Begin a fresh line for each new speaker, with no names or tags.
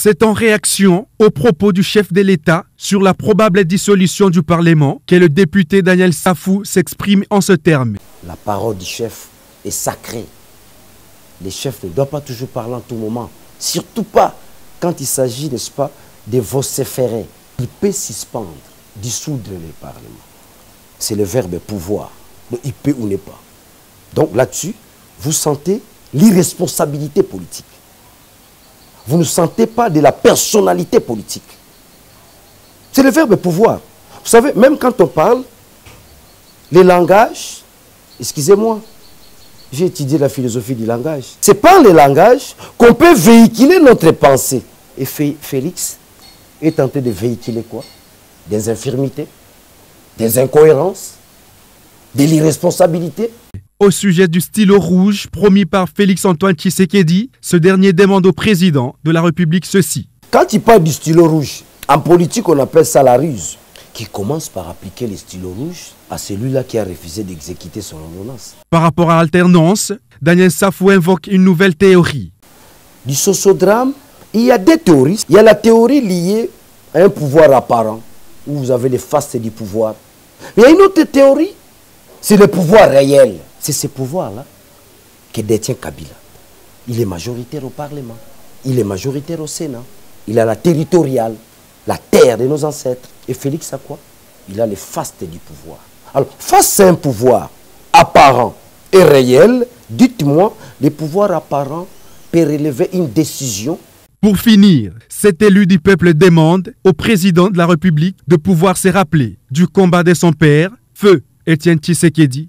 C'est en réaction aux propos du chef de l'État sur la probable dissolution du Parlement que le député Daniel Safou s'exprime en ce terme.
La parole du chef est sacrée. Les chefs ne doivent pas toujours parler en tout moment. Surtout pas quand il s'agit, n'est-ce pas, de vociférer. Il peut suspendre, dissoudre le Parlement. C'est le verbe pouvoir. Donc il peut ou n'est pas. Donc là-dessus, vous sentez l'irresponsabilité politique. Vous ne sentez pas de la personnalité politique. C'est le verbe pouvoir. Vous savez, même quand on parle, les langages, excusez-moi, j'ai étudié la philosophie du langage. C'est par le langage qu'on peut véhiculer notre pensée. Et Félix est tenté de véhiculer quoi? Des infirmités, des incohérences, de l'irresponsabilité.
Au sujet du stylo rouge promis par Félix-Antoine Tshisekedi, ce dernier demande au président de la République ceci.
Quand il parle du stylo rouge, en politique on appelle ça la ruse, qui commence par appliquer le stylo rouge à celui-là qui a refusé d'exécuter son ordonnance.
Par rapport à l'alternance, Daniel Safou invoque une nouvelle théorie.
Du sociodrame, il y a deux théories. Il y a la théorie liée à un pouvoir apparent, où vous avez les fastes du pouvoir. Mais il y a une autre théorie, c'est le pouvoir réel. C'est ce pouvoir-là que détient Kabila. Il est majoritaire au Parlement, il est majoritaire au Sénat, il a la territoriale, la terre de nos ancêtres. Et Félix a quoi? Il a les fastes du pouvoir. Alors, face à un pouvoir apparent et réel, dites-moi, le pouvoir apparent peut relever une décision.
Pour finir, cet élu du peuple demande au président de la République de pouvoir se rappeler du combat de son père, feu Étienne Tshisekedi.